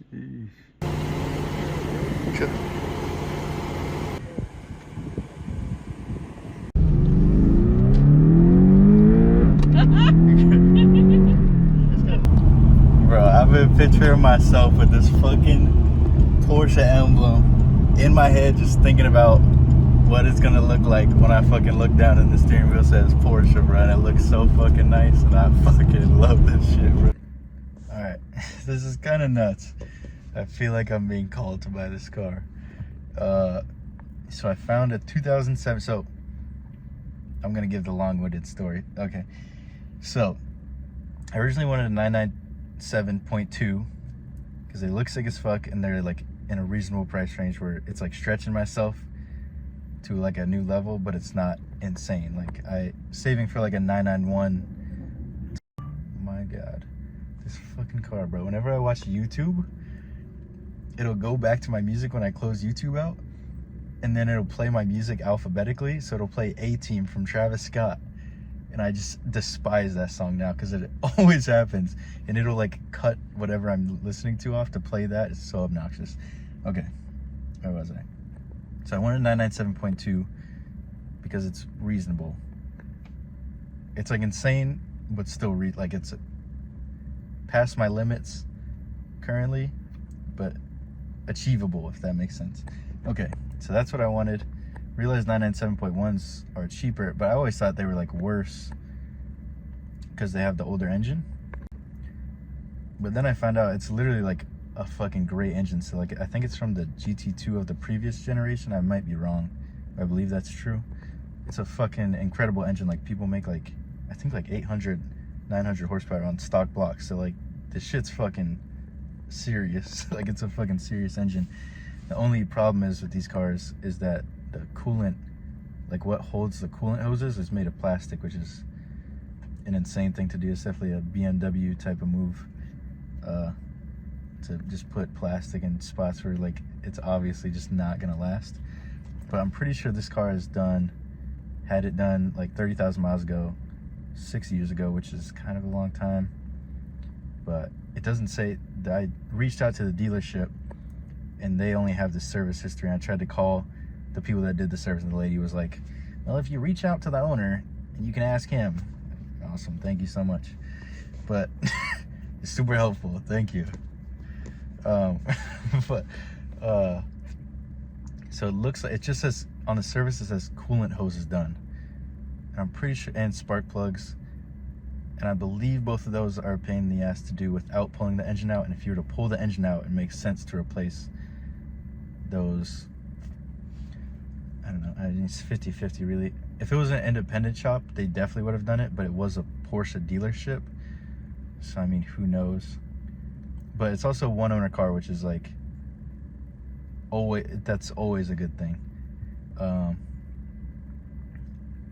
Bro, I've been picturing myself with this fucking Porsche emblem in my head, just thinking about what it's gonna look like when I fucking look down and the steering wheel says Porsche, bro, and it looks so fucking nice, and I fucking love this shit, bro. Alright, this is kind of nuts. I feel like I'm being called to buy this car. So I found a 2007, so I'm gonna give the long-winded story. Okay, so I originally wanted a 997.2 because they look sick as fuck, and they're like in a reasonable price range where it's like stretching myself to like a new level, but it's not insane. Like saving for like a 991. Oh my god, this fucking car, bro. Whenever I watch YouTube, it'll go back to my music when I close YouTube out, and then it'll play my music alphabetically. So it'll play A-Team from Travis Scott, and I just despise that song now because it always happens, and it'll like cut whatever I'm listening to off to play that. It's so obnoxious. Okay, where was I? So I wanted 997.2 because it's reasonable. It's like insane, but still like it's past my limits currently, but achievable, if that makes sense. Okay, so that's what I wanted. Realized 997.1s are cheaper, but I always thought they were like worse because they have the older engine. But then I found out it's literally like a fucking great engine. So like I think it's from the GT2 of the previous generation. I might be wrong. I believe that's true. It's a fucking incredible engine. Like people make like, I think like 800, 900 horsepower on stock blocks. So like this shit's fucking serious. Like it's a fucking serious engine. The only problem is with these cars is that the coolant, like what holds the coolant hoses, is made of plastic, which is an insane thing to do. It's definitely a BMW type of move, to just put plastic in spots where like it's obviously just not gonna last. But I'm pretty sure this car is had it done like 30,000 miles ago, 6 years ago, which is kind of a long time. But it doesn't say. I reached out to the dealership and they only have the service history. And I tried to call the people that did the service, and the lady was like, well, if you reach out to the owner and you can ask him. Awesome, thank you so much. But it's super helpful, thank you. But so it looks like, it just says on the service, it says coolant hose is done, and I'm pretty sure, and spark plugs, and I believe both of those are a pain in the ass to do without pulling the engine out. And if you were to pull the engine out, it makes sense to replace those. I don't know, it's 50-50 really. If it was an independent shop, they definitely would have done it, but it was a Porsche dealership, so I mean, who knows. But it's also a one owner car, which is like that's always a good thing. And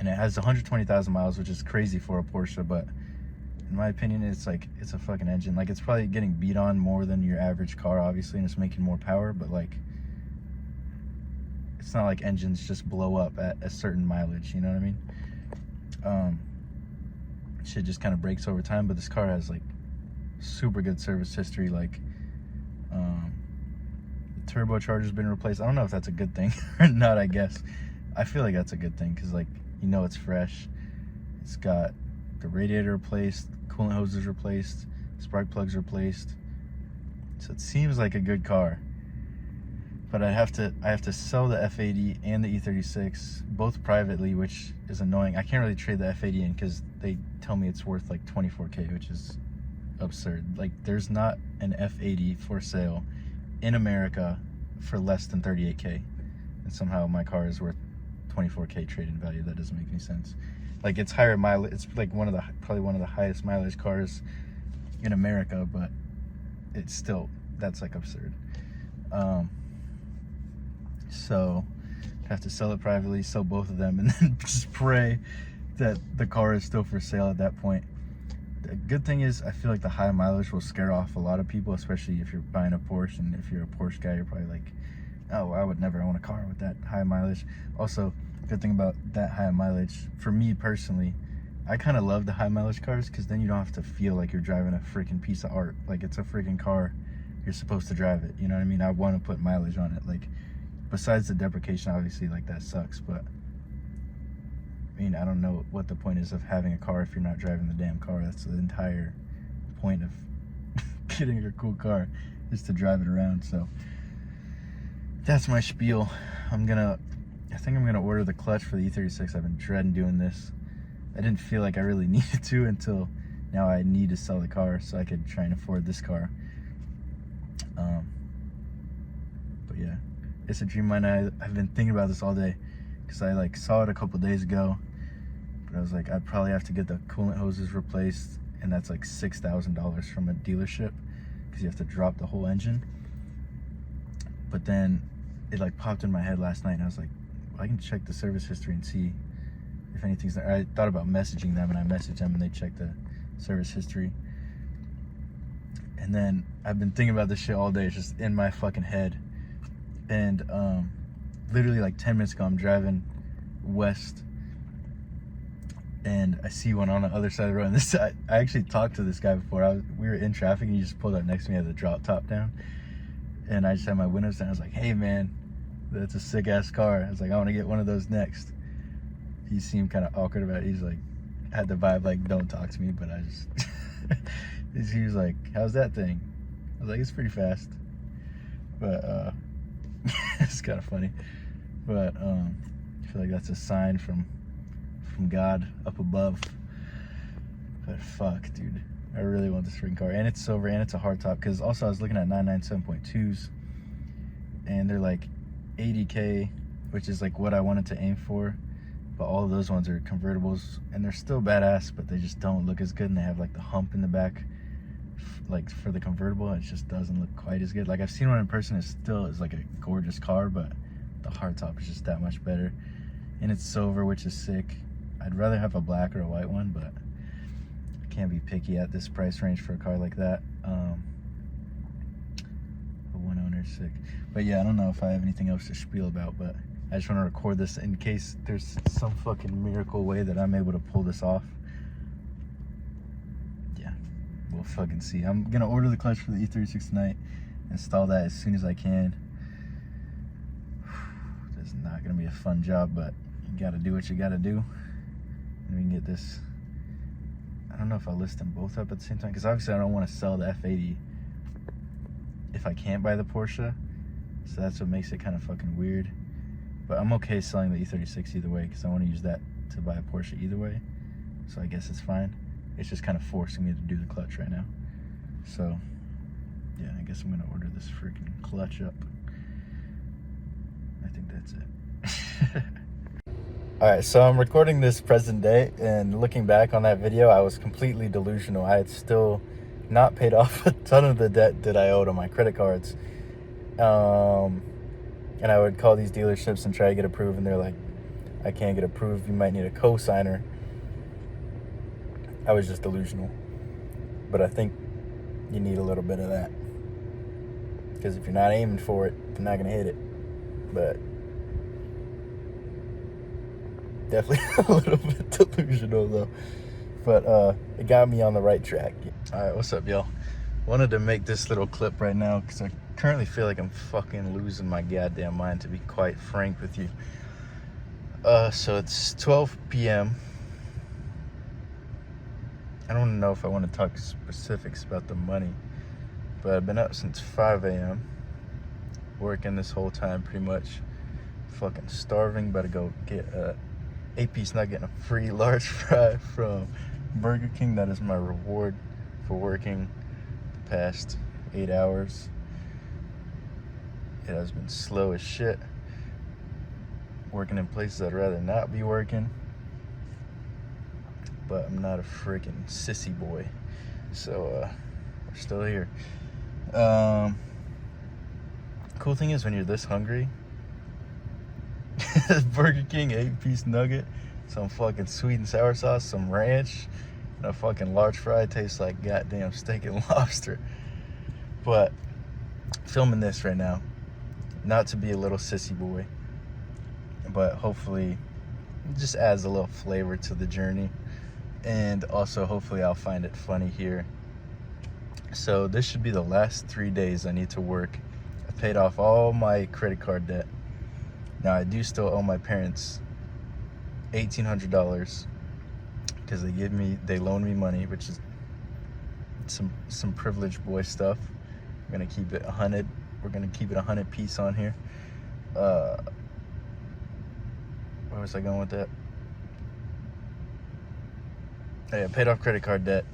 it has 120,000 miles, which is crazy for a Porsche, but in my opinion, it's like, it's a fucking engine. Like it's probably getting beat on more than your average car, obviously, and it's making more power, but like it's not like engines just blow up at a certain mileage, you know what I mean? Shit just kind of breaks over time, but this car has like super good service history. Like the turbocharger's been replaced. I don't know if that's a good thing or not. I guess I feel like that's a good thing, because like, you know, it's fresh. It's got the radiator replaced, coolant hoses replaced, spark plugs replaced, so it seems like a good car. But I have to sell the F80 and the E36 both privately, which is annoying. I can't really trade the F80 in because they tell me it's worth like 24K, which is absurd. Like there's not an F80 for sale in America for less than 38K, and somehow my car is worth 24K trade-in value. That doesn't make any sense. Like it's higher mileage. It's like probably one of the highest mileage cars in America, but it's still, that's like absurd. So I have to sell it privately, sell both of them, and then just pray that the car is still for sale at that point. The good thing is, I feel like the high mileage will scare off a lot of people, especially if you're buying a Porsche. And if you're a Porsche guy, you're probably like, oh, I would never own a car with that high mileage. Also, good thing about that high mileage, for me personally, I kind of love the high mileage cars, because then you don't have to feel like you're driving a freaking piece of art. Like it's a freaking car you're supposed to drive it. You know what I mean? I want to put mileage on it. Like, besides the depreciation, obviously, like, that sucks. But, I mean, I don't know what the point is of having a car if you're not driving the damn car. That's the entire point of getting a cool car, is to drive it around. So, that's my spiel. I think I'm gonna order the clutch for the E36. I've been dreading doing this. I didn't feel like I really needed to until now. I need to sell the car so I could try and afford this car. But yeah, it's a dream of mine. I've been thinking about this all day because I like saw it a couple days ago, but I was like, I'd probably have to get the coolant hoses replaced, and that's like $6,000 from a dealership because you have to drop the whole engine. But then it like popped in my head last night, and I was like, well, I can check the service history and see if anything's there. I thought about messaging them, and I messaged them, and they checked the service history. And then I've been thinking about this shit all day. It's just in my fucking head. And literally like 10 minutes ago, I'm driving west, and I see one on the other side of the road. And this, I actually talked to this guy before. We were in traffic, and he just pulled up next to me, had the drop top down. And I just had my windows down. I was like, hey man, that's a sick ass car. I was like, I want to get one of those next. He seemed kind of awkward about it. He's like, had the vibe like, don't talk to me, but I just, he was like, how's that thing? I was like, it's pretty fast. But, it's kind of funny. But, I feel like that's a sign from God up above. But fuck, dude. I really want this freaking car, and it's silver, and it's a hardtop. Because also I was looking at 997.2s, and they're like 80K, which is like what I wanted to aim for. But all of those ones are convertibles, and they're still badass, but they just don't look as good. And they have like the hump in the back, like for the convertible. It just doesn't look quite as good. Like I've seen one in person, it still is like a gorgeous car, but the hardtop is just that much better. And it's silver, which is sick. I'd rather have a black or a white one, but can't be picky at this price range for a car like that. A one owner is sick. But yeah, I don't know if I have anything else to spiel about, but I just want to record this in case there's some fucking miracle way that I'm able to pull this off. Yeah, we'll fucking see. I'm gonna order the clutch for the E36 tonight, install that as soon as I can. This is not gonna be a fun job, but you gotta do what you gotta do, and we can get this. I don't know if I'll list them both up at the same time, because obviously I don't want to sell the F80 if I can't buy the Porsche, so that's what makes it kind of fucking weird. But I'm okay selling the E36 either way, because I want to use that to buy a Porsche either way, so I guess it's fine. It's just kind of forcing me to do the clutch right now. So yeah, I guess I'm gonna order this freaking clutch up. I think that's it. Alright, so I'm recording this present day, and looking back on that video, I was completely delusional. I had still not paid off a ton of the debt that I owed on my credit cards. And I would call these dealerships and try to get approved, and they're like, I can't get approved, you might need a co-signer. I was just delusional. But I think you need a little bit of that. Because if you're not aiming for it, you're not going to hit it. But definitely a little bit delusional though, but it got me on the right track. All right, what's up, y'all? Wanted to make this little clip right now because I currently feel like I'm fucking losing my goddamn mind, to be quite frank with you. So it's 12 p.m. I don't know if I want to talk specifics about the money, but I've been up since 5 a.m. working this whole time pretty much, fucking starving. About to go get a 8-piece nugget and a free large fry from Burger King. That is my reward for working the past 8 hours. It has been slow as shit. Working in places I'd rather not be working. But I'm not a freaking sissy boy. So, we're still here. Cool thing is, when you're this hungry, Burger King 8-piece nugget, some fucking sweet and sour sauce, some ranch, and a fucking large fry tastes like goddamn steak and lobster. But filming this right now, not to be a little sissy boy, but hopefully it just adds a little flavor to the journey, and also hopefully I'll find it funny here So this should be the last 3 days I need to work. I paid off all my credit card debt. Now I do still owe my parents $1,800 because they loaned me money, which is some privileged boy stuff. I'm gonna keep it 100. We're gonna keep it 100 piece on here. Where was I going with that? Oh, yeah, paid off credit card debt.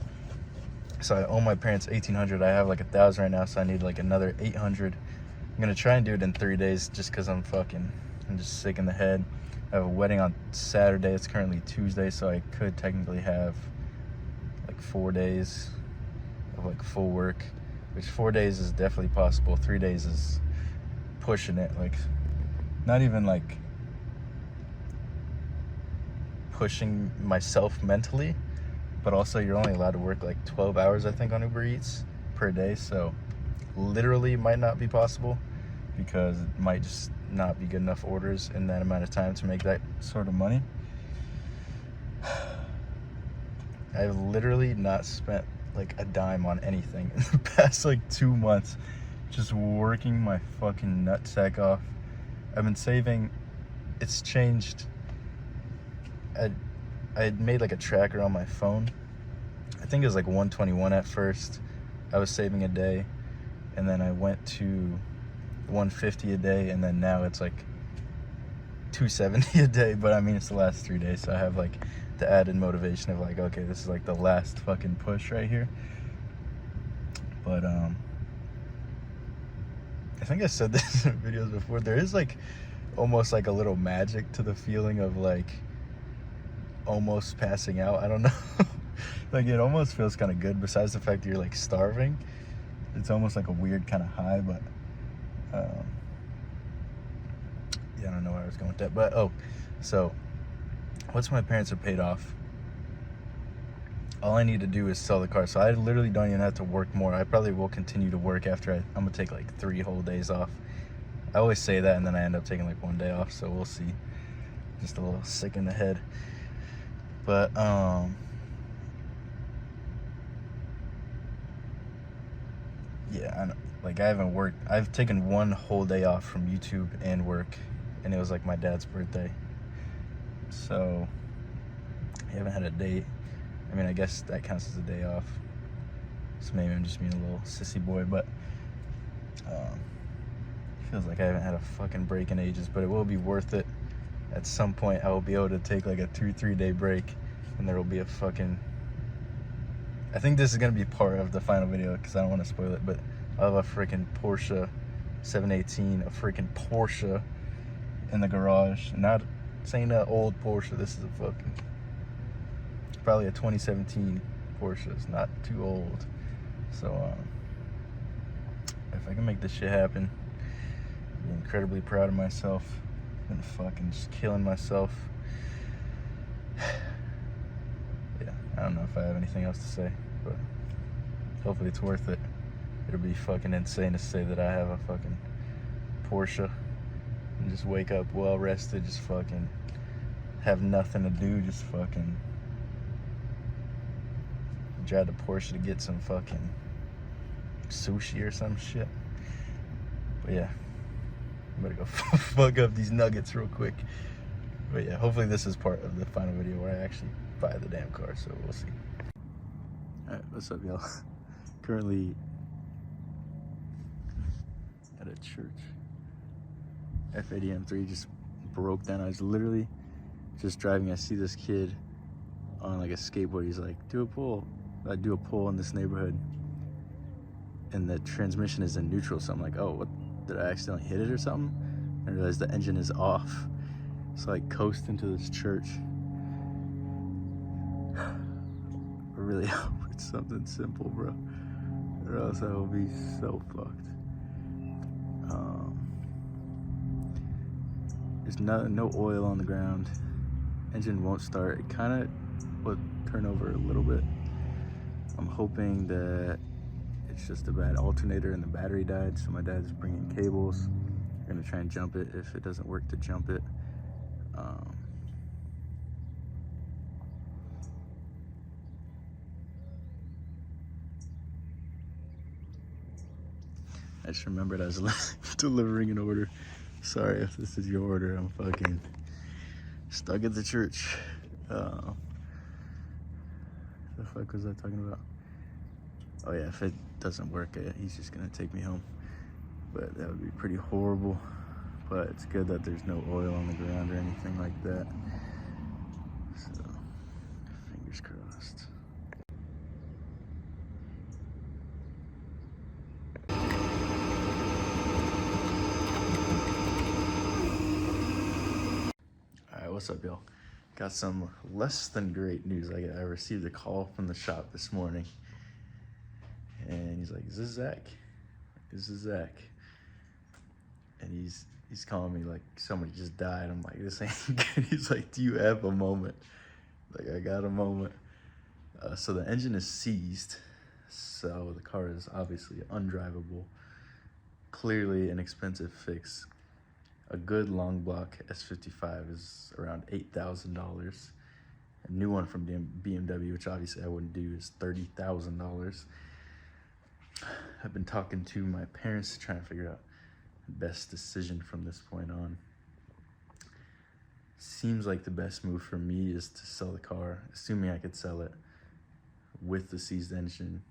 So I owe my parents $1,800. I have like 1,000 right now, so I need like another 800. I'm gonna try and do it in 3 days, just because I'm just sick in the head. I have a wedding on Saturday. It's currently Tuesday, so I could technically have like 4 days of like full work, which 4 days is definitely possible. 3 days is pushing it. Like, not even like pushing myself mentally, but also you're only allowed to work like 12 hours, I think, on Uber Eats per day. So literally might not be possible, because it might just not be good enough orders in that amount of time to make that sort of money. I've literally not spent like a dime on anything in the past like 2 months, just working my fucking nutsack off. I've been saving. It's changed. I had made like a tracker on my phone. I think it was like 121 at first. I was saving a day, and then I went to 150 a day, and then now it's like 270 a day. But I mean, it's the last 3 days, so I have like the added motivation of like, okay, this is like the last fucking push right here. But I think I said this in videos before, there is like almost like a little magic to the feeling of like almost passing out. I don't know. Like, it almost feels kind of good, besides the fact that you're like starving. It's almost like a weird kind of high. But yeah, I don't know where I was going with that. But so once my parents are paid off, all I need to do is sell the car. So I literally don't even have to work more. I probably will continue to work after I'm gonna take like 3 whole days off. I always say that, and then I end up taking like 1 day off, so we'll see. Just a little sick in the head. But yeah, I know. Like, I haven't worked. I've taken 1 whole day off from YouTube and work, and it was like my dad's birthday. So I haven't had a day. I mean, I guess that counts as a day off. So maybe I'm just being a little sissy boy, but feels like I haven't had a fucking break in ages. But it will be worth it. At some point, I will be able to take like a 2-3 day break, and there will be a fucking. I think this is gonna be part of the final video, because I don't want to spoil it. But I'll have a freaking Porsche 718, a freaking Porsche in the garage. Not saying an old Porsche. This is a fucking. Probably a 2017 Porsche. It's not too old. So if I can make this shit happen, I'll be incredibly proud of myself. I've been fucking just killing myself. Yeah, I don't know if I have anything else to say, but hopefully it's worth it. It'll be fucking insane to say that I have a fucking Porsche and just wake up well rested, just fucking have nothing to do, just fucking drive the Porsche to get some fucking sushi or some shit. But yeah, I'm gonna go fuck up these nuggets real quick. But yeah, hopefully this is part of the final video where I actually buy the damn car, so we'll see. Alright, what's up, y'all? Currently at a church. F80M3 just broke down. I was literally just driving. I see this kid on like a skateboard. He's like, do a pull. I do a pull in this neighborhood, and the transmission is in neutral. So I'm like, oh, what? Did I accidentally hit it or something? I realized the engine is off. So I coast into this church. I really hope it's something simple, bro, or else I will be so fucked. There's no oil on the ground. Engine won't start. It kind of will turn over a little bit. I'm hoping that it's just a bad alternator and the battery died. So my dad's bringing cables. We're gonna try and jump it if it doesn't work to jump it. I just remembered I was delivering an order. Sorry if this is your order. I'm fucking stuck at the church. The fuck was I talking about? Oh yeah, if it doesn't work, he's just gonna take me home. But that would be pretty horrible. But it's good that there's no oil on the ground or anything like that. So, fingers crossed. Alright, what's up, y'all? Got some less than great news. I received a call from the shop this morning. And he's like, is this Zach? This is Zach. And he's calling me like somebody just died. I'm like, this ain't good. He's like, do you have a moment? Like, I got a moment. So the engine is seized. So the car is obviously undrivable. Clearly an expensive fix. A good long block S55 is around $8,000. A new one from BMW, which obviously I wouldn't do, is $30,000. I've been talking to my parents to try and figure out the best decision from this point on. Seems like the best move for me is to sell the car, assuming I could sell it with the seized engine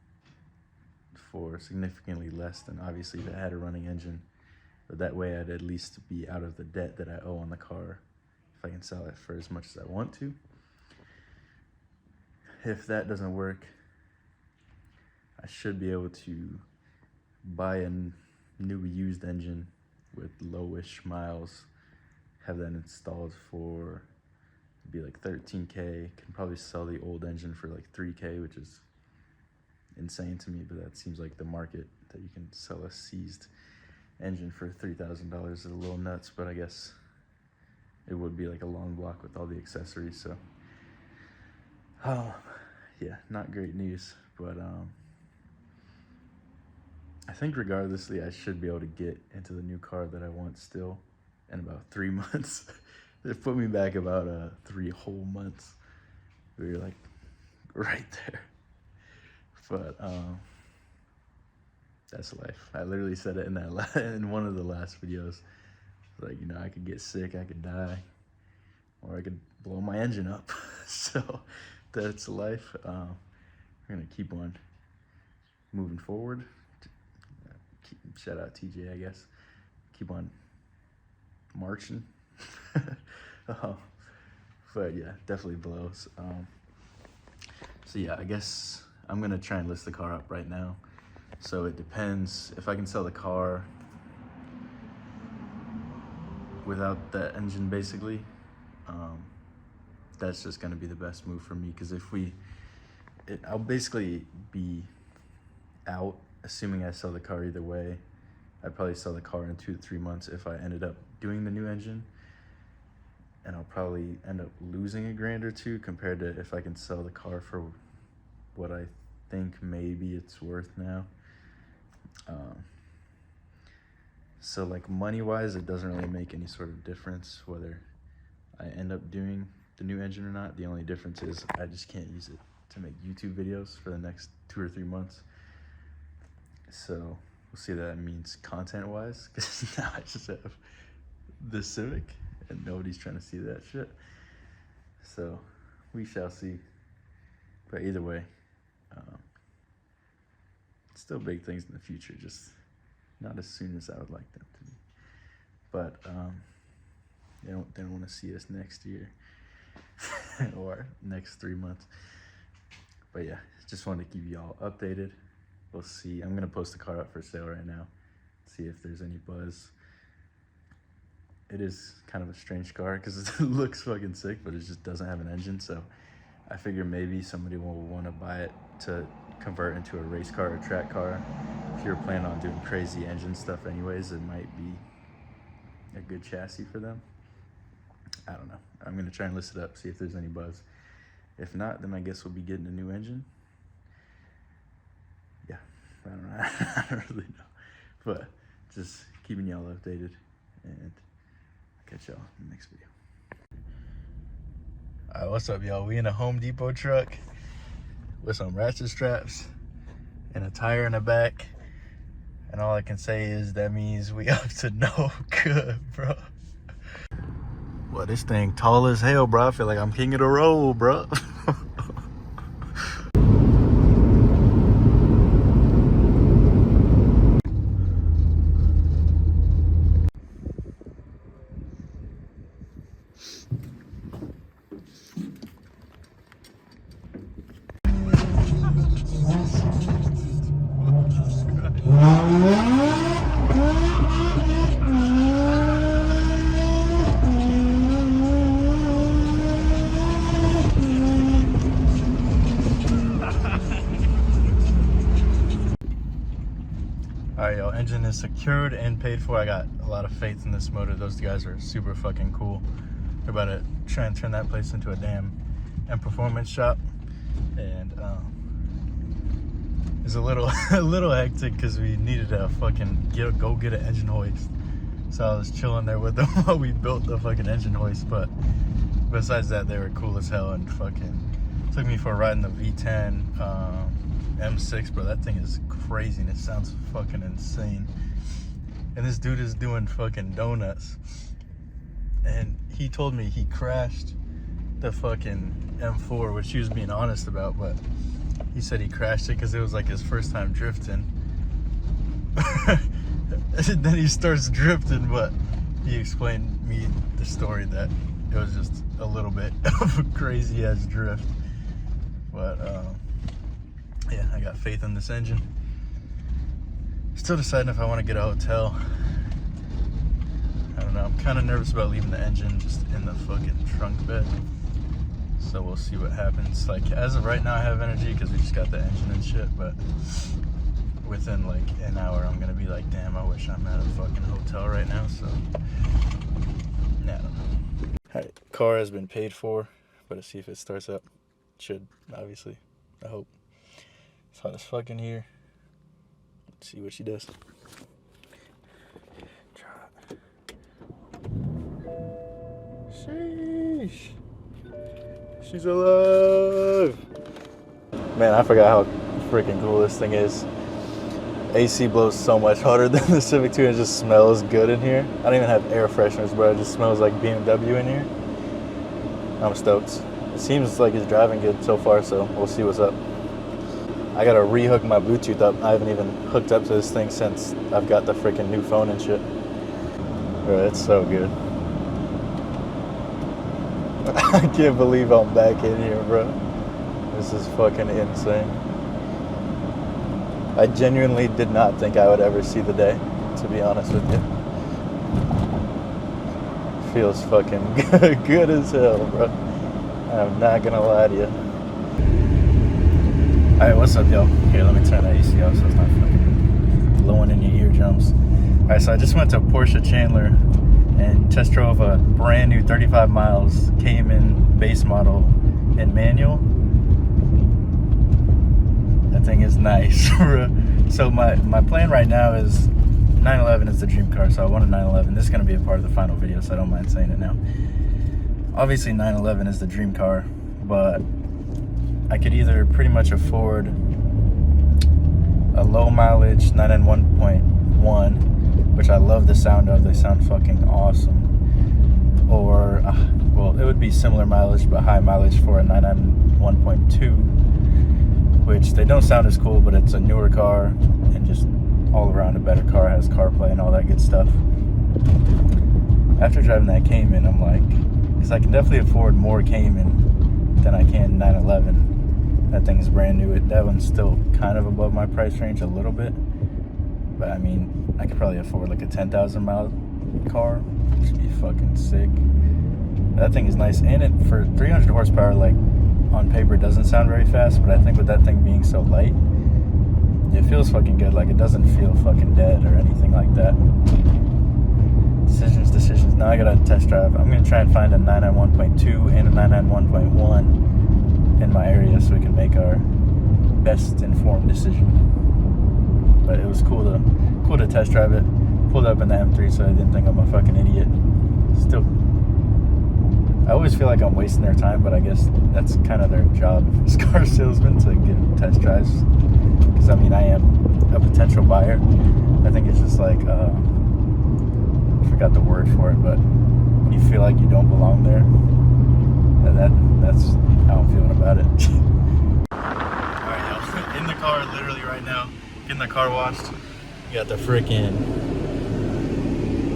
for significantly less than obviously if it had a running engine. But that way I'd at least be out of the debt that I owe on the car if I can sell it for as much as I want to. If that doesn't work, I should be able to buy a new used engine with lowish miles, have that installed for be like $13K. Can probably sell the old engine for like $3K, which is insane to me, but that seems like the market that you can sell a seized engine for $3,000 is a little nuts, but I guess it would be like a long block with all the accessories. So yeah, not great news, but I think regardlessly, I should be able to get into the new car that I want still in about 3 months. It put me back about 3 whole months. We were like right there. But that's life. I literally said it in one of the last videos. Like, you know, I could get sick, I could die, or I could blow my engine up. So that's life. We're gonna keep on moving forward. Shout out TJ, I guess. Keep on marching. But yeah, definitely blows. So yeah, I guess I'm gonna try and list the car up right now. So it depends if I can sell the car without the engine, basically. That's just gonna be the best move for me, because if I'll basically be out, assuming I sell the car either way. I'd probably sell the car in 2 to 3 months if I ended up doing the new engine, and I'll probably end up losing $1,000 or $2,000 compared to if I can sell the car for what I think maybe it's worth now. So like money-wise, it doesn't really make any sort of difference whether I end up doing the new engine or not. The only difference is I just can't use it to make YouTube videos for the next 2 or 3 months. So we'll see what that means content-wise, because now I just have the Civic and nobody's trying to see that shit. So we shall see. But either way, still big things in the future, just not as soon as I would like them to be. But they don't want to see us next year or next 3 months. But yeah, just wanted to keep y'all updated. We'll see. I'm gonna post the car up for sale right now, see if there's any buzz. It is kind of a strange car because it looks fucking sick, but it just doesn't have an engine. So I figure maybe somebody will want to buy it to convert into a race car or track car. If you're planning on doing crazy engine stuff anyways, it might be a good chassis for them. I don't know. I'm gonna try and list it up, see if there's any buzz. If not, then I guess we'll be getting a new engine. Yeah, I don't know. I don't really know. But just keeping y'all updated, and I'll catch y'all in the next video. All right, what's up, y'all? We in a Home Depot truck with some ratchet straps and a tire in the back. And all I can say is that means we up to no good, bro. Well, this thing tall as hell, bro. I feel like I'm king of the road, bro. Alright, yo, engine is secured and paid for. I got a lot of faith in this motor. Those guys are super fucking cool. They're about to try and turn that place into a damn performance shop. And it's a little hectic because we needed to fucking go get an engine hoist. So I was chilling there with them while we built the fucking engine hoist. But besides that, they were cool as hell and fucking took me for a ride in the V10 M6, bro. That thing is crazy and it sounds fucking insane. And this dude is doing fucking donuts. And he told me he crashed the fucking M4, which he was being honest about, but he said he crashed it because it was like his first time drifting. And then he starts drifting, but he explained me the story that it was just a little bit of a crazy ass drift. But yeah, I got faith in this engine. Still deciding if I want to get a hotel. I don't know, I'm kind of nervous about leaving the engine just in the fucking trunk bed. So we'll see what happens. Like, as of right now, I have energy because we just got the engine and shit, but within like an hour, I'm gonna be like, damn, I wish I'm at a fucking hotel right now. So, yeah, I don't know. Alright, car has been paid for, but let's see if it starts up. It should, obviously. I hope. It's hot as fucking here. Let's see what she does. Try it. Sheesh. She's alive. Man, I forgot how freaking cool this thing is. AC blows so much harder than the Civic 2 and it just smells good in here. I don't even have air fresheners, bro. It just smells like BMW in here. I'm stoked. It seems like it's driving good so far, so we'll see what's up. I gotta re-hook my Bluetooth up. I haven't even hooked up to this thing since I've got the freaking new phone and shit. Bro, it's so good. I can't believe I'm back in here, bro. This is fucking insane. I genuinely did not think I would ever see the day, to be honest with you. Feels fucking good as hell, bro. I'm not gonna lie to you. Alright, what's up, yo? Here, let me turn that AC off so it's not fucking blowing in your eardrums. Alright, so I just went to Porsche Chandler and test drove a brand new 35 miles Cayman base model in manual. That thing is nice. So my plan right now is 911 is the dream car, so I want a 911. This is going to be a part of the final video, so I don't mind saying it now. Obviously 911 is the dream car, but I could either pretty much afford a low mileage 991.1, which I love the sound of. They sound fucking awesome. Or, well, it would be similar mileage, but high mileage for a 991.2, which they don't sound as cool, but it's a newer car and just all around a better car, has CarPlay and all that good stuff. After driving that Cayman, I'm like, because I can definitely afford more Cayman than I can 911. That thing's brand new. That one's still kind of above my price range a little bit, but I mean, I could probably afford like a 10,000 mile car, which would be fucking sick. That thing is nice, and it for 300 horsepower, like on paper, it doesn't sound very fast, but I think with that thing being so light, it feels fucking good. Like, it doesn't feel fucking dead or anything like that. Decisions. Now I gotta test drive. I'm gonna try and find a 991.2 and a 991.1 in my area so we can make our best informed decision. But it was cool to test drive it. Pulled up in the M3 so I didn't think I'm a fucking idiot. Still, I always feel like I'm wasting their time, but I guess that's kind of their job as car salesmen, to give test drives. Because I mean, I am a potential buyer. I think it's just like, I forgot the word for it, but when you feel like you don't belong there, that's how I'm feeling about it. Alright, y'all, in the car literally right now, getting the car washed. You got the freaking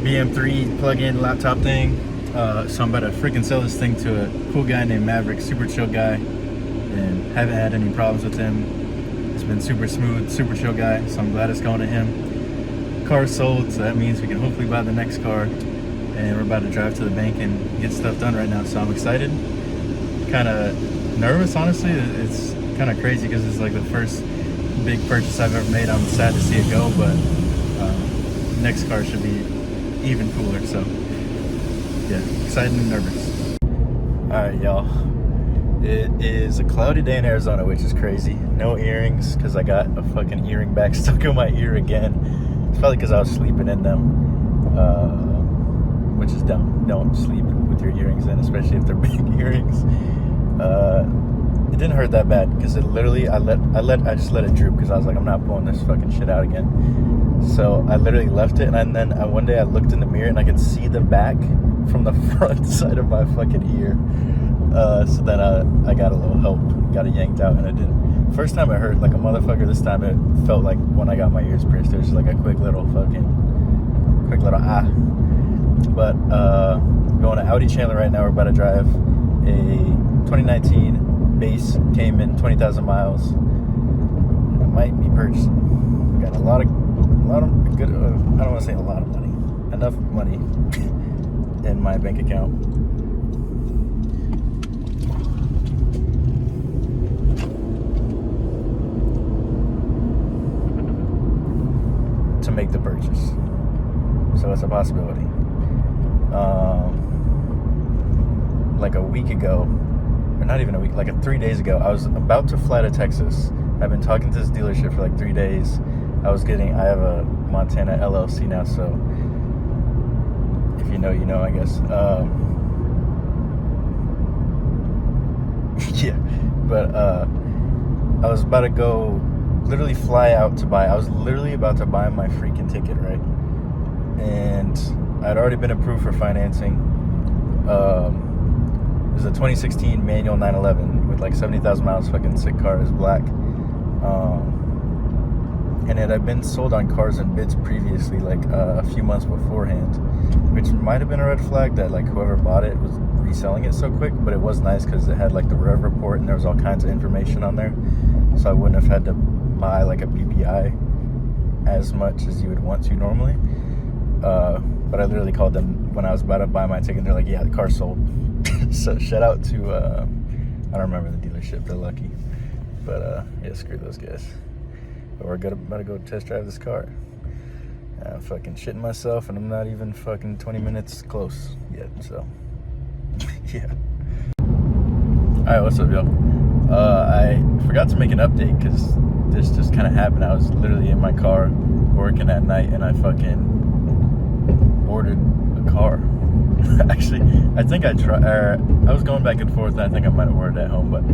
BM3 plug-in laptop thing. So I'm about to freaking sell this thing to a cool guy named Maverick, super chill guy, and haven't had any problems with him. It's been super smooth, super chill guy, so I'm glad it's going to him. Car sold, so that means we can hopefully buy the next car, and we're about to drive to the bank and get stuff done right now, so I'm excited. Kind of nervous, honestly. It's kind of crazy because it's like the first big purchase I've ever made. I'm sad to see it go, but next car should be even cooler, so yeah, excited and nervous. Alright, y'all, it is a cloudy day in Arizona, which is crazy. No earrings because I got a fucking earring back stuck in my ear again. It's probably because I was sleeping in them, which is dumb. Don't sleep with your earrings in, especially if they're big earrings. It didn't hurt that bad because it literally, I just let it droop because I was like, I'm not pulling this fucking shit out again. So I literally left it, and then one day I looked in the mirror and I could see the back from the front side of my fucking ear. So then I got a little help, got it yanked out, and it didn't. First time it hurt like a motherfucker. This time it felt like when I got my ears pierced, it was just like a quick little ah. But going to Audi Chandler right now. We're about to drive a 2019 base Cayman, 20,000 miles. I might be purchasing. Got a lot of good. I don't want to say a lot of money. Enough money in my bank account. To make the purchase. So it's a possibility. Like a week ago, or not even a week, like 3 days ago, I was about to fly to Texas. I've been talking to this dealership for like 3 days. I have a Montana LLC now, so if you know, you know, I guess. Yeah, but I was about to go, literally fly out to buy. I was literally about to buy my freaking ticket, right? And I'd already been approved for financing. It was a 2016 manual 911 with like 70,000 miles. Fucking sick car. It was black. And it had been sold on Cars and Bids previously, like a few months beforehand, which might have been a red flag that like whoever bought it was reselling it so quick. But it was nice because it had like the rev report and there was all kinds of information on there, so I wouldn't have had to buy like a PPI as much as you would want to normally. But I literally called them when I was about to buy my ticket. They're like, yeah, the car's sold. So shout out to I don't remember the dealership. They're lucky. But yeah, screw those guys. But we're about to go test drive this car. I'm fucking shitting myself, and I'm not even fucking 20 minutes close yet. So yeah. Alright, what's up, y'all? I forgot to make an update because this just kind of happened. I was literally in my car working at night, and I fucking ordered a car. Actually, I think I was going back and forth, and I think I might have ordered at home. But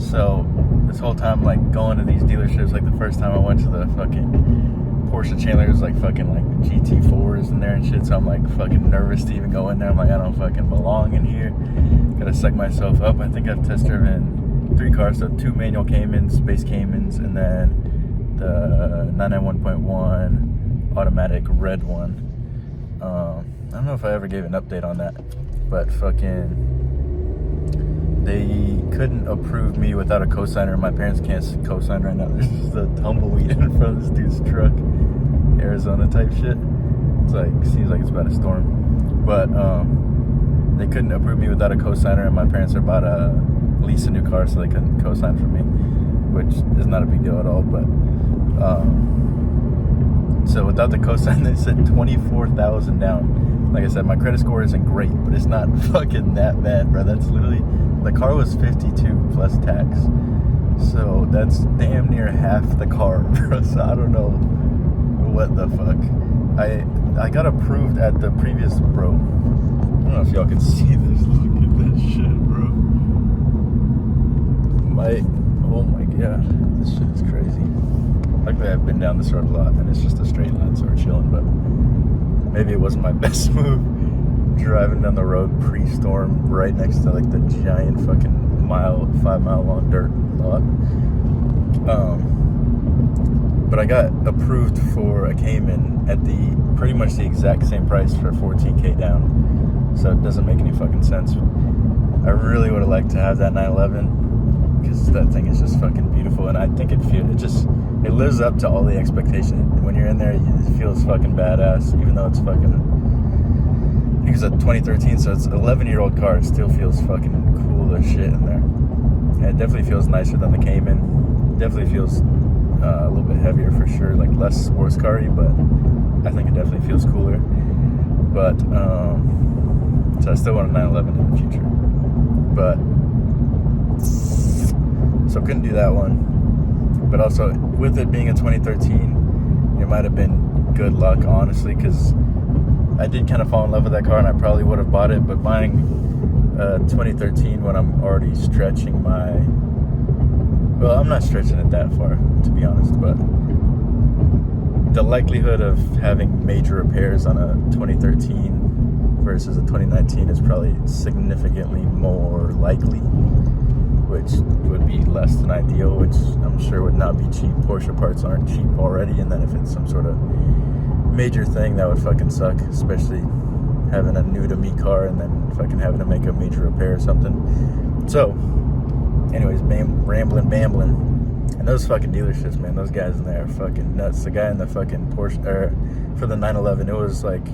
so this whole time, like going to these dealerships, like the first time I went to the fucking Porsche Chandler, was like fucking like GT4s in there and shit. So I'm like fucking nervous to even go in there. I'm like, I don't fucking belong in here. Gotta psych myself up. I think I've test driven 3 cars, so 2 manual Caymans, base Caymans, and then the 991.1 automatic red one. I don't know if I ever gave an update on that, but fucking they couldn't approve me without a cosigner. My parents can't cosign right now. There's just a tumbleweed in front of this dude's truck. Arizona type shit. It's like, seems like it's about to storm. But they couldn't approve me without a cosigner, and my parents are about to lease a new car, so they couldn't cosign for me, which is not a big deal at all. But so without the cosign, they said 24,000 down. Like I said, my credit score isn't great, but it's not fucking that bad, bro. That's literally, the car was 52 plus tax, so that's damn near half the car, bro. So I don't know what the fuck. I got approved at the previous, bro. I don't know if y'all can see this. Look at this shit, bro. Oh my god, this shit is crazy. Luckily, I've been down this road a lot, and it's just a straight line, so we're chilling. But maybe it wasn't my best move driving down the road pre-storm right next to like the giant fucking 5-mile long dirt lot. But I got approved for a Cayman at pretty much the exact same price for $14K down. So it doesn't make any fucking sense. I really would have liked to have that 911 because that thing is just fucking beautiful, and I think it lives up to all the expectation. When you're in there, it feels fucking badass, even though it's fucking, I think it's a 2013, so it's an 11-year-old car. It still feels fucking cool as shit in there. And it definitely feels nicer than the Cayman. Definitely feels a little bit heavier for sure, like less sports car-y, but I think it definitely feels cooler. But so I still want a 911 in the future, but so couldn't do that one. But also with it being a 2013, it might have been good luck, honestly, because I did kind of fall in love with that car and I probably would have bought it. But buying 2013 when I'm already stretching I'm not stretching it that far, to be honest, but the likelihood of having major repairs on a 2013 versus a 2019 is probably significantly more likely, which would be less than ideal, which I'm sure would not be cheap. Porsche parts aren't cheap already, and then if it's some sort of major thing, that would fucking suck, especially having a new-to-me car and then fucking having to make a major repair or something. So anyways, rambling, bambling. And those fucking dealerships, man, those guys in there are fucking nuts. The guy in the fucking Porsche, for the 911, it was like,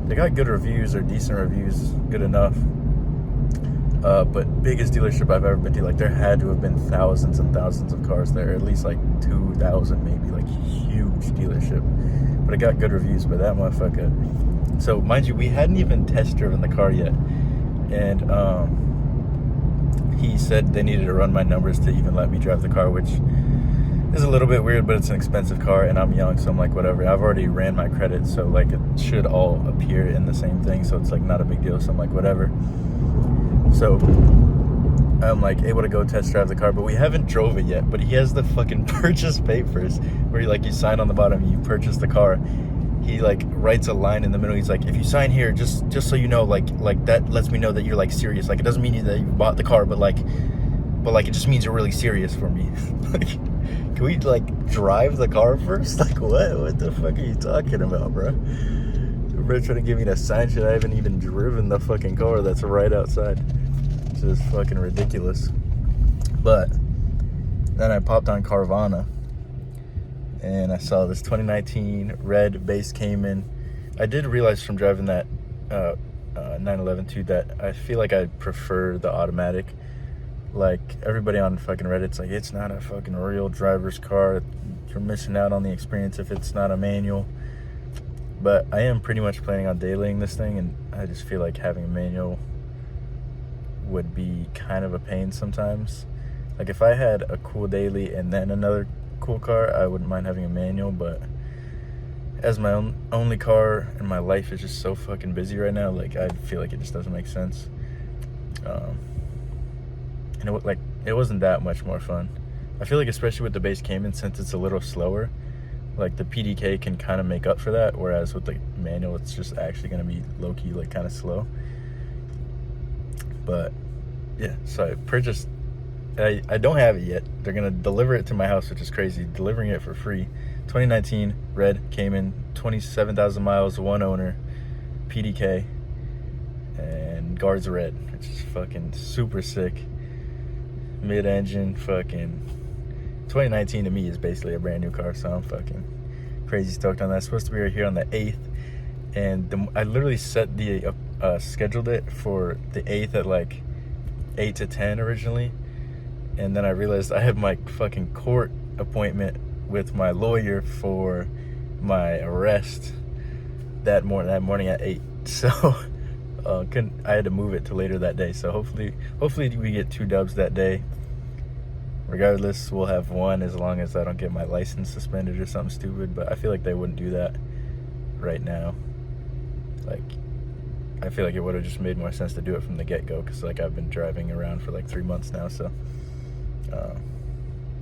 they got good reviews or decent reviews, good enough. But biggest dealership I've ever been to, like there had to have been thousands and thousands of cars there, at least like 2,000 maybe, like huge dealership. But it got good reviews by that motherfucker. So mind you, we hadn't even test driven the car yet. And he said they needed to run my numbers to even let me drive the car, which is a little bit weird, but it's an expensive car and I'm young, so I'm like, whatever. I've already ran my credit, so like it should all appear in the same thing, so it's like not a big deal. So I'm like, whatever. So I'm like able to go test drive the car, but we haven't drove it yet. But he has the fucking purchase papers where you sign on the bottom, you purchase the car. He like writes a line in the middle. He's like, if you sign here, just so you know, like that lets me know that you're like serious. Like it doesn't mean that you bought the car, but like it just means you're really serious for me. Like, can we like drive the car first? Like what the fuck are you talking about, bro? Bro trying to give me that sign shit. I haven't even driven the fucking car that's right outside. It's just fucking ridiculous. But then I popped on Carvana and I saw this 2019 red base Cayman. I did realize from driving that 911 too that I feel like I prefer the automatic. Like everybody on fucking Reddit's like, it's not a fucking real driver's car. You're missing out on the experience if it's not a manual. But I am pretty much planning on dailying this thing, and I just feel like having a manual would be kind of a pain sometimes. Like if I had a cool daily and then another cool car, I wouldn't mind having a manual, but as my only car and my life is just so fucking busy right now, like I feel like it just doesn't make sense. And it wasn't that much more fun. I feel like especially with the base Cayman, since it's a little slower, like the PDK can kind of make up for that, whereas with the manual it's just actually going to be low-key like kind of slow. But yeah, so I purchased, I don't have it yet. They're going to deliver it to my house, which is crazy, delivering it for free. 2019 red Cayman, 27,000 miles, one owner, PDK, and guards red, which is fucking super sick. Mid-engine, fucking 2019 to me is basically a brand new car, so I'm fucking crazy stoked on that. It's supposed to be right here on the 8th, and I literally set the scheduled it for the 8th at like 8 to 10 originally, and then I realized I had my fucking court appointment with my lawyer for my arrest that morning at 8, so I had to move it to later that day. So hopefully we get 2 dubs that day. Regardless, we'll have 1 as long as I don't get my license suspended or something stupid, but I feel like they wouldn't do that right now. Like, I feel like it would have just made more sense to do it from the get-go, because like I've been driving around for like 3 months now. So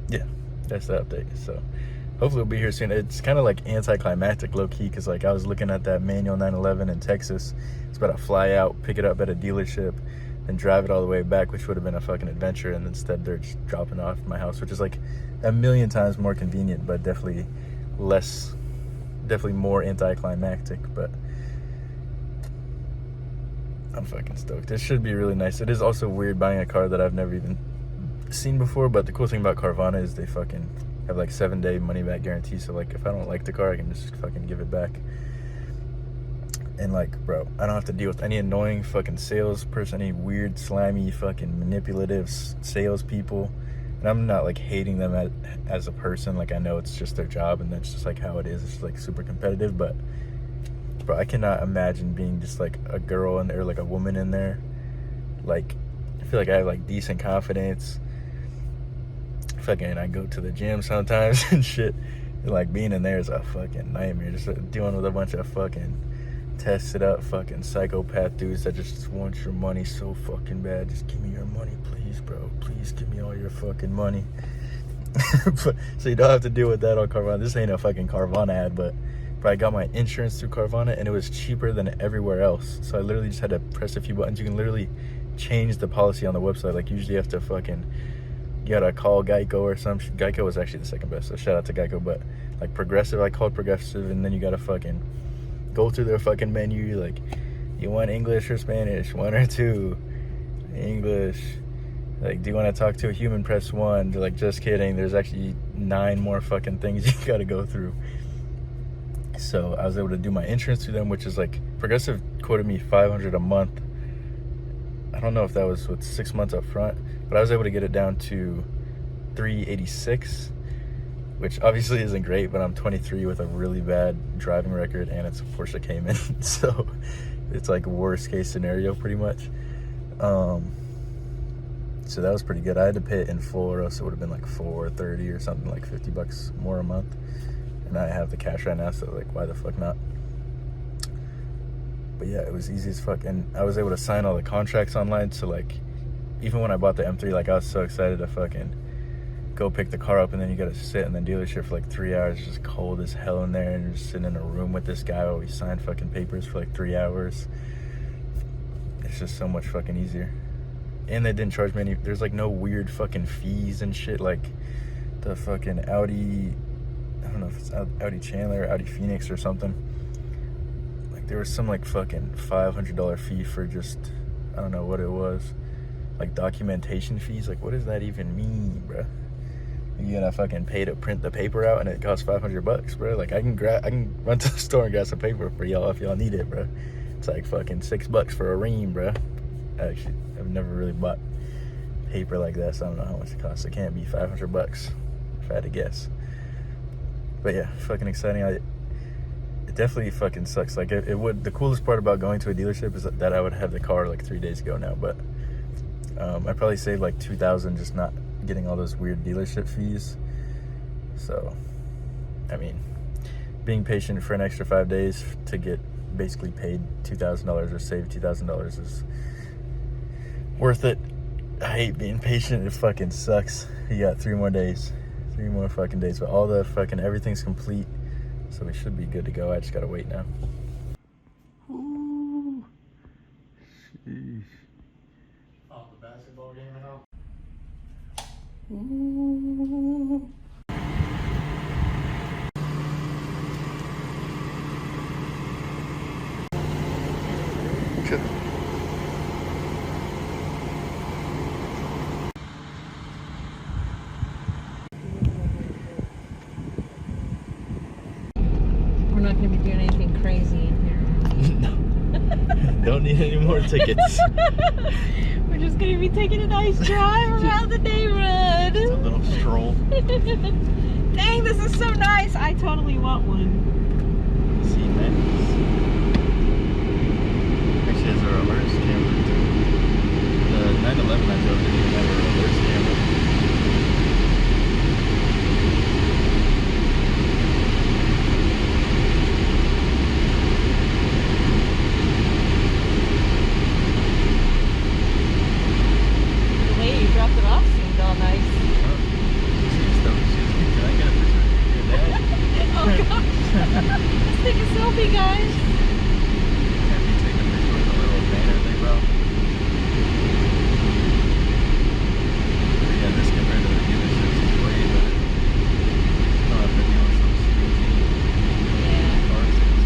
yeah, that's the update. So hopefully it'll be here soon. It's kind of like anticlimactic low-key, because like I was looking at that manual 911 in Texas. It's about to fly out, pick it up at a dealership, and drive it all the way back, which would have been a fucking adventure, and instead they're just dropping it off at my house, which is like a million times more convenient, but definitely more anticlimactic. But I'm fucking stoked. It should be really nice. It is also weird buying a car that I've never even seen before, but the cool thing about Carvana is they fucking have like 7-day money back guarantee. So like if I don't like the car, I can just fucking give it back. And like, bro, I don't have to deal with any annoying fucking salesperson, any weird, slimy, fucking manipulative salespeople. And I'm not like hating them as a person. Like I know it's just their job and that's just like how it is. It's just like super competitive, but bro, I cannot imagine being just like a girl in there, like a woman in there. Like, I feel like I have like decent confidence. Fucking, I go to the gym sometimes and shit. And like being in there is a fucking nightmare. Just dealing with a bunch of fucking tested up fucking psychopath dudes that just want your money so fucking bad. Just give me your money, please, bro. Please give me all your fucking money. But, so you don't have to deal with that on Carvana. This ain't a fucking Carvana ad, but I got my insurance through Carvana and it was cheaper than everywhere else. So I literally just had to press a few buttons. You can literally change the policy on the website. Like usually you have to fucking, you gotta call Geico or some shit. Geico was actually the second best, so shout out to Geico. But like Progressive, I called Progressive, and then you gotta fucking go through their fucking menu. Like, you want English or Spanish? 1 or 2? English. Like, do you want to talk to a human? Press 1. They're like, just kidding. There's actually 9 more fucking things you gotta go through. So I was able to do my insurance through them, which is like, Progressive quoted me $500 a month. I don't know if that was with 6 months up front, but I was able to get it down to $386, which obviously isn't great, but I'm 23 with a really bad driving record and it's a Porsche Cayman. So it's like worst case scenario pretty much. So that was pretty good. I had to pay it in full, or else it would have been like $430 or something, like $50 more a month. And I have the cash right now, so like, why the fuck not? But yeah, it was easy as fuck. And I was able to sign all the contracts online. So like, even when I bought the M3, like I was so excited to fucking go pick the car up, and then you gotta sit in the dealership for like 3 hours. It's just cold as hell in there, and you're just sitting in a room with this guy while we signed fucking papers for like 3 hours. It's just so much fucking easier. And they didn't charge me any, there's like no weird fucking fees and shit like the fucking Audi, I don't know if it's Audi Chandler or Audi Phoenix or something. Like there was some like fucking $500 fee for just, I don't know what it was. Like documentation fees. Like what does that even mean, bro? You gotta fucking pay to print the paper out and it costs $500, bro. Like I can run to the store and grab some paper for y'all if y'all need it, bro. It's like fucking $6 for a ream, bro. Actually, I've never really bought paper like that, so I don't know how much it costs. It can't be $500 if I had to guess. But yeah, fucking exciting. It definitely fucking sucks. Like it would, the coolest part about going to a dealership is that I would have the car like 3 days ago now, but I probably saved like $2,000 just not getting all those weird dealership fees. So, I mean, being patient for an extra 5 days to get basically paid $2,000 or save $2,000 is worth it. I hate being patient. It fucking sucks. You got 3 more days. 3 more fucking days, but all the fucking everything's complete, so we should be good to go. I just gotta wait now. Ooh. Sheesh. Off the basketball game and all. Ooh. We're not going to be doing anything crazy in here. No. Don't need any more tickets. We're just going to be taking a nice drive around the neighborhood. Just a little stroll. Dang, this is so nice. I totally want one. See, man. Actually, has a reverse camera too. The 911 I drove didn't even have a reverse camera. The way you dropped it off seemed all nice. She's stoked. She's like, can I get a picture of your dad? Let's take a selfie, guys. Can't be taking pictures with a little banner thing, bro. Yeah, this compared to the dealerships is way better. Don't have to deal with some Yeah. car sales.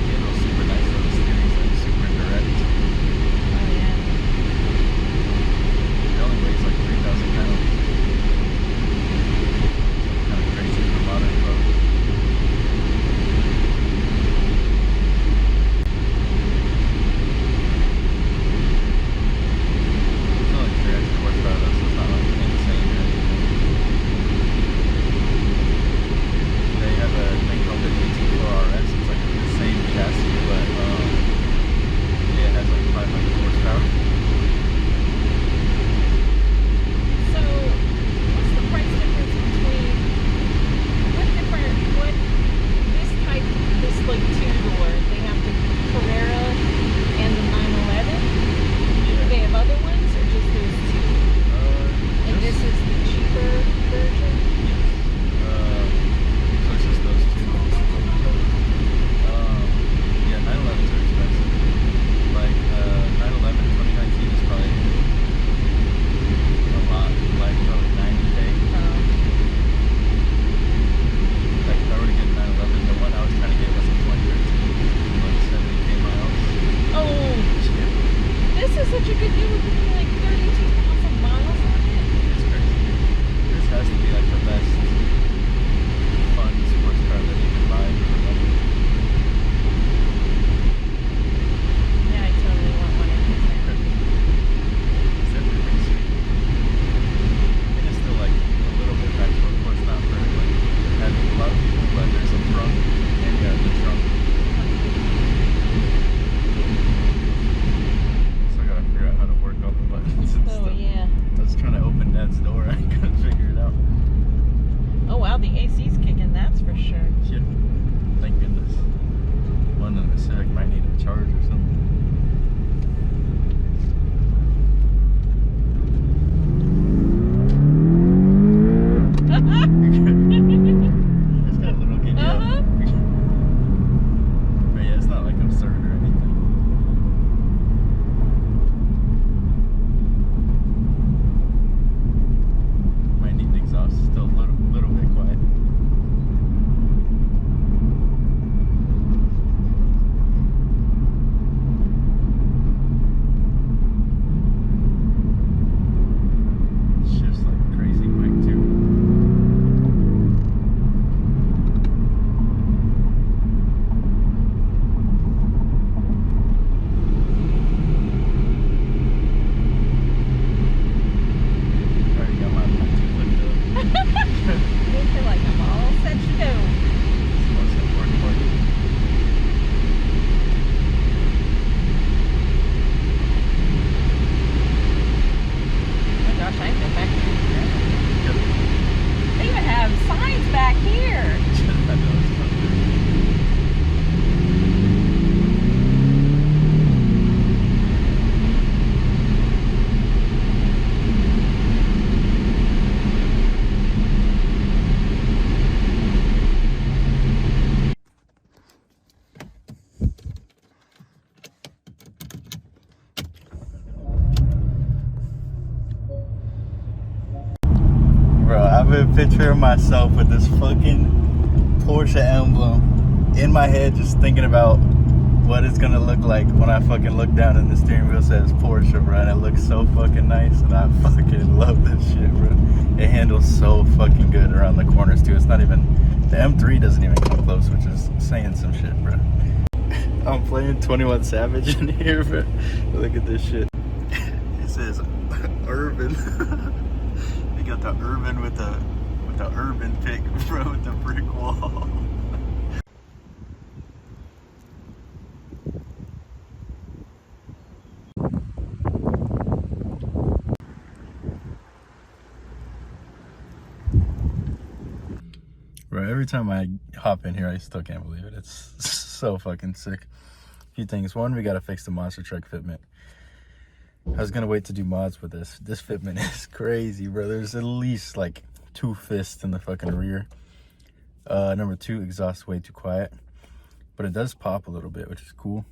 Yeah, those super nice little steerings, like super direct. Oh, yeah. It only weighs like 3,000 pounds. Kind of crazy for modern cars. It's only 300 horsepower though, so it's not like insane or anything. They have a thing called the GT4RS. It's like the same chassis, but yeah, it has like 500 horsepower. So, what's the price difference between what this type, this like two-door, they have the Carrera and the 911? Do they have other ones or just those two? And this is the cheaper version? So it's just those two. Yeah, 911s are expensive. Like 911 2019 is probably a lot, like probably 90K. Like if I were to get 911, the one I was trying to get was a 2013, like 70K miles. Oh, Yeah, this is such a good deal with only like 32,000 miles on it. it's crazy. This has to be like the best fun sports car that you can buy for money. Yeah, I totally want one of these now. It's definitely pretty sweet. And it's still like a little bit practical, of course, not for like having a lot of people, but there's a trunk and you have the trunk. Still gotta figure out how to work all the buttons and Oh, stuff. yeah. I was trying to open Dad's door, I couldn't figure it out. Oh, wow, the AC's kicking, that's for sure. Shit. Thank goodness. One in the Civic might need a charge or something. It's got a little giddy up. Uh-huh. But yeah, it's not like absurd or anything. Might need an exhaust. Still a little bit quiet. Shifts like crazy quick too. Already got my Bluetooth hooked up. I feel like I'm all set to go. It's the most important part. Oh my gosh, I ain't been back here forever. Yep. They even have signs back here. I know it's fun. Bro, I've been picturing myself with this fucking Porsche emblem in my head, just thinking about what it's gonna look like when I fucking look down and the steering wheel says Porsche, bro. And it looks so fucking nice, and I fucking love this shit, bro. It handles so fucking good around the corners too. It's not even, the M3 doesn't even come close, which is saying some shit, bro. I'm playing 21 Savage in here, bro. Look at this shit. It says urban. They got the urban with the urban pick, bro, with the brick wall. Bro, every time I hop in here, I still can't believe it. It's so fucking sick. A few things. One, we gotta fix the monster truck fitment. I was gonna wait to do mods with this. This fitment is crazy, bro. There's at least like 2 fists in the fucking rear. Number 2, exhaust way too quiet, but it does pop a little bit, which is cool.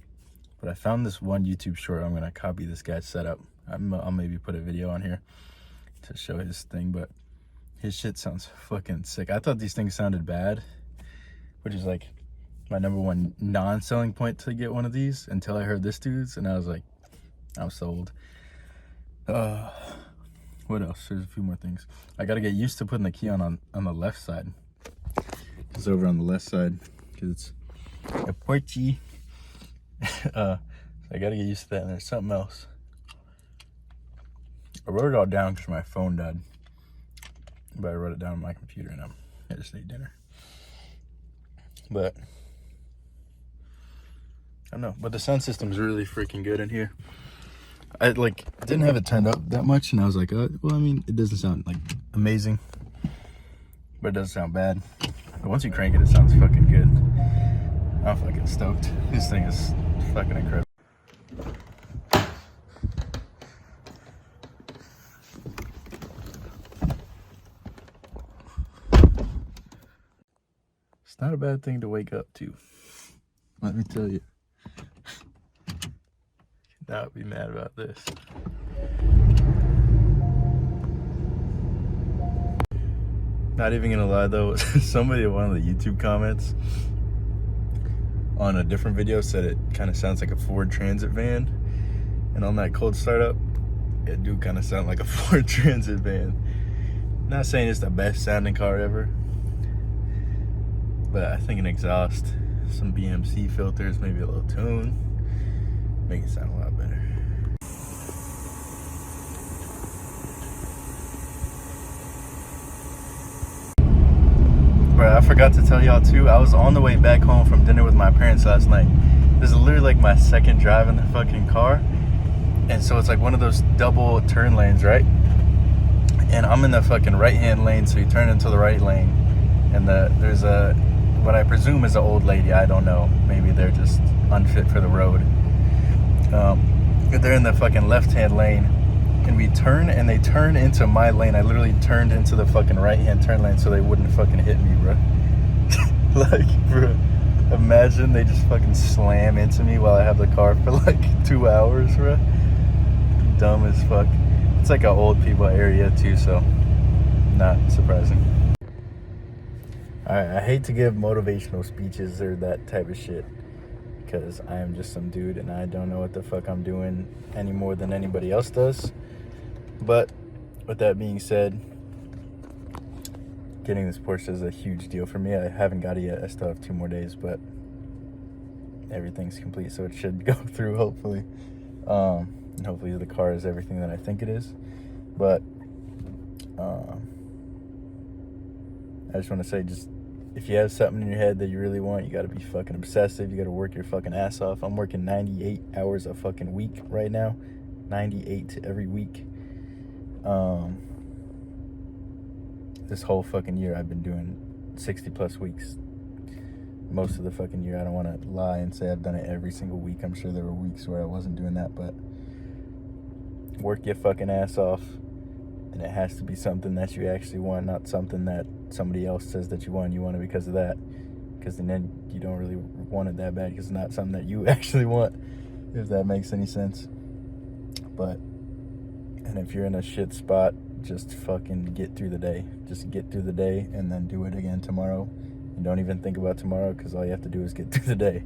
But I found this one YouTube short. I'm gonna copy this guy's setup. I'll maybe put a video on here to show his thing, but his shit sounds fucking sick. I thought these things sounded bad, which is like my number 1 non-selling point to get one of these, until I heard this dude's, and I was like, I'm sold. What else? There's a few more things. I gotta get used to putting the key on the left side. It's over on the left side because it's a Porsche. So I gotta get used to that. And there's something else. I wrote it all down because my phone died, but I wrote it down on my computer, and I just ate dinner. But I don't know. But the sound system's really freaking good in here. I like didn't have it turned up that much, and I was like, well, I mean, it doesn't sound like amazing, but it doesn't sound bad. But once you crank it, it sounds fucking good. I'm fucking stoked. This thing is fucking incredible. It's not a bad thing to wake up to, let me tell you. Not be mad about this. Not even gonna lie though, somebody in one of the YouTube comments on a different video said it kind of sounds like a Ford Transit van, and on that cold startup, it do kind of sound like a Ford Transit van. Not saying it's the best sounding car ever, but I think an exhaust, some BMC filters, maybe a little tune, make it sound a lot better. Bro, I forgot to tell y'all too, I was on the way back home from dinner with my parents last night. This is literally like my second drive in the fucking car. And so it's like one of those double turn lanes, right? And I'm in the fucking right-hand lane, so you turn into the right lane. And there's what I presume is an old lady, I don't know. Maybe they're just unfit for the road. They're in the fucking left-hand lane, and we turn, and they turn into my lane. I literally turned into the fucking right-hand turn lane so they wouldn't fucking hit me, bro. Like, bro, imagine they just fucking slam into me while I have the car for like 2 hours, bro. Dumb as fuck. It's like an old people area too, so not surprising. Alright, I hate to give motivational speeches or that type of shit, because I am just some dude and I don't know what the fuck I'm doing any more than anybody else does. But with that being said, getting this Porsche is a huge deal for me. I haven't got it yet. I still have 2 more days, but everything's complete, so it should go through, hopefully. And hopefully the car is everything that I think it is. But I just want to say, just if you have something in your head that you really want, you got to be fucking obsessive. You got to work your fucking ass off. I'm working 98 hours a fucking week right now. 98 every week. This whole fucking year I've been doing 60 plus weeks. Most of the fucking year. I don't want to lie and say I've done it every single week. I'm sure there were weeks where I wasn't doing that, but work your fucking ass off. And it has to be something that you actually want, not something that somebody else says that you want it because of that. Because then you don't really want it that bad, because it's not something that you actually want, if that makes any sense. But, and if you're in a shit spot, just fucking get through the day. Just get through the day and then do it again tomorrow. And don't even think about tomorrow, because all you have to do is get through the day.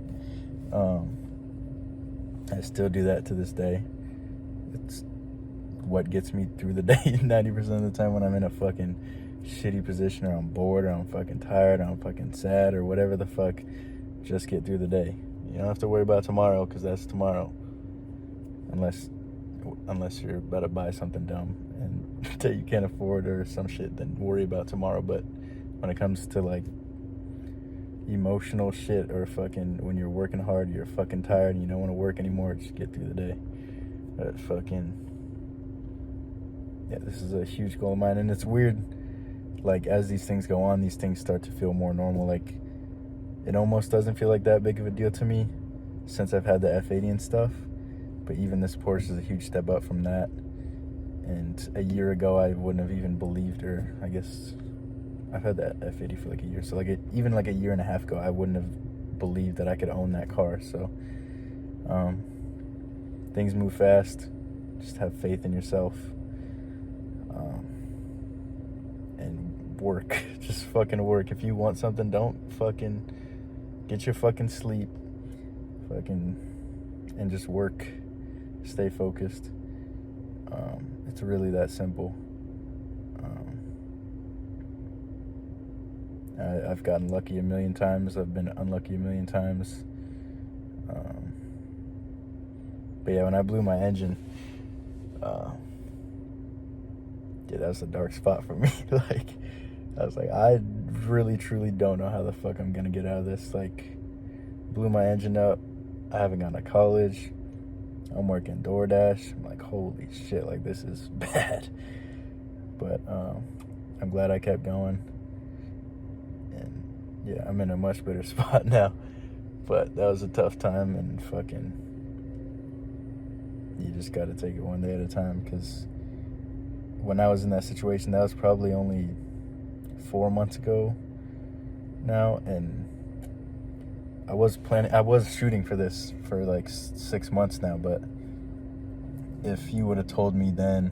I still do that to this day. It's what gets me through the day 90% of the time when I'm in a fucking shitty position, or I'm bored, or I'm fucking tired, or I'm fucking sad, or whatever the fuck. Just get through the day. You don't have to worry about tomorrow, because that's tomorrow. Unless you're about to buy something dumb and that you can't afford or some shit, then worry about tomorrow. But when it comes to like emotional shit, or fucking when you're working hard, you're fucking tired and you don't want to work anymore, just get through the day. But fucking, yeah, this is a huge goal of mine. And it's weird, like, as these things go on, these things start to feel more normal. Like, it almost doesn't feel like that big of a deal to me since I've had the F80 and stuff. But even this Porsche is a huge step up from that. And a year ago, I wouldn't have even believed, or I guess I've had that F80 for like a year. So like even like a year and a half ago, I wouldn't have believed that I could own that car. So things move fast. Just have faith in yourself. And work. Just fucking work. If you want something, don't fucking get your fucking sleep. And just work. Stay focused. It's really that simple. I've gotten lucky a million times. I've been unlucky a million times. But yeah, when I blew my engine, yeah, that was a dark spot for me. Like, I was like, I really, truly don't know how the fuck I'm gonna get out of this. Like, blew my engine up. I haven't gone to college. I'm working DoorDash. I'm like, holy shit, like, this is bad. But I'm glad I kept going. And yeah, I'm in a much better spot now. But that was a tough time, and fucking, you just got to take it one day at a time. Because when I was in that situation, that was probably only 4 months ago now, and I was shooting for this for like 6 months now. But if you would have told me then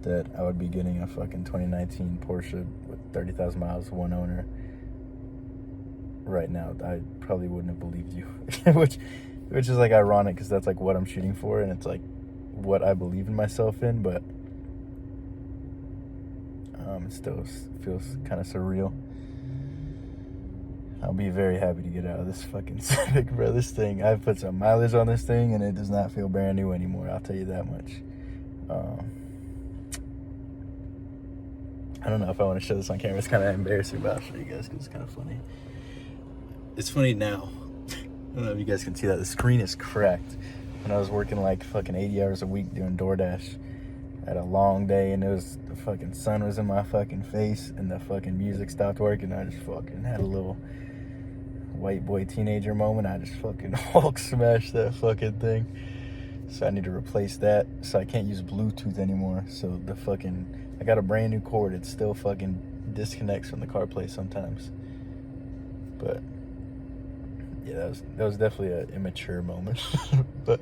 that I would be getting a fucking 2019 Porsche with 30,000 miles, one owner, right now, I probably wouldn't have believed you. which is like ironic, because that's like what I'm shooting for, and it's like what I believe in myself in. But it still feels kind of surreal. I'll be very happy to get out of this fucking Civic, bro. This thing, I've put some mileage on this thing, and it does not feel brand new anymore. I'll tell you that much. I don't know if I want to show this on camera. It's kind of embarrassing, but I'll show you guys because it's kind of funny. It's funny now. I don't know if you guys can see that. The screen is cracked. When I was working like fucking 80 hours a week doing DoorDash, I had a long day, and the fucking sun was in my fucking face, and the fucking music stopped working. I just fucking had a little white boy teenager moment. I just fucking Hulk smashed that fucking thing. So I need to replace that. So I can't use Bluetooth anymore. So I got a brand new cord. It still fucking disconnects from the CarPlay sometimes. But yeah, that was definitely an immature moment. But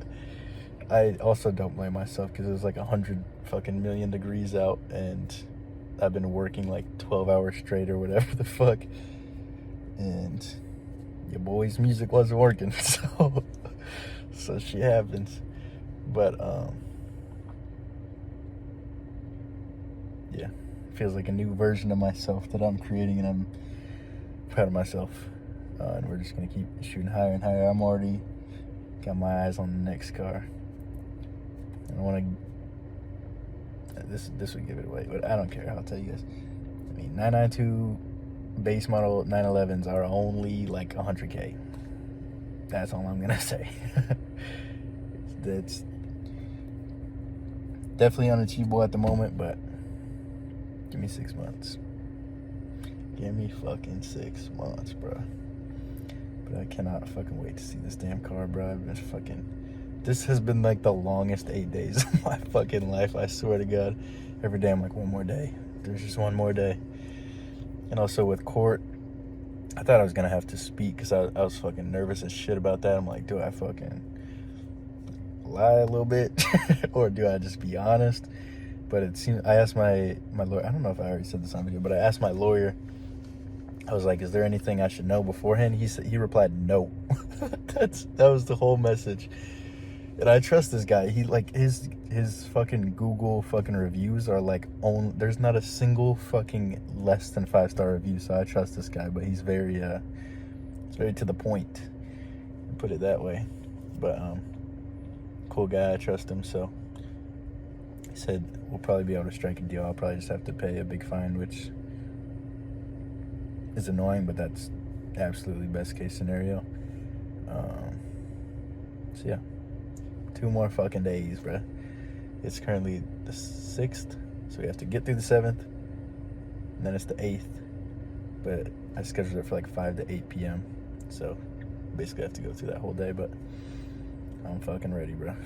I also don't blame myself, because it was like 100 fucking million degrees out, and I've been working like 12 hours straight or whatever the fuck, and your boy's music wasn't working. So shit happens. But yeah, feels like a new version of myself that I'm creating, and I'm proud of myself. And we're just gonna keep shooting higher and higher. I'm already got my eyes on the next car. I want to. This would give it away, but I don't care. I'll tell you guys. I mean, 992 base model 911s are only like 100K. That's all I'm gonna say. That's definitely unachievable at the moment, but give me 6 months. Give me fucking 6 months, bro. But I cannot fucking wait to see this damn car, bro. I've been fucking. This has been like the longest 8 days of my fucking life. I swear to God. Every day I'm like, one more day. There's just one more day. And also with court, I thought I was gonna have to speak, because I was fucking nervous as shit about that. I'm like, do I fucking lie a little bit or do I just be honest? But it seemed, I asked my lawyer. I don't know if I already said this on video, but I asked my lawyer. I was like, is there anything I should know beforehand? He replied, no. That was the whole message. And I trust this guy. He like his fucking Google fucking reviews are like there's not a single fucking less than 5-star review. So I trust this guy, but he's very to the point, put it that way. But cool guy, I trust him. So he said we'll probably be able to strike a deal. I'll probably just have to pay a big fine, which is annoying, but that's absolutely best case scenario. So yeah, 2 more fucking days, bruh. It's currently the 6th, so we have to get through the 7th, and then it's the 8th, but I scheduled it for like 5 to 8 p.m. So basically I have to go through that whole day, but I'm fucking ready, bruh.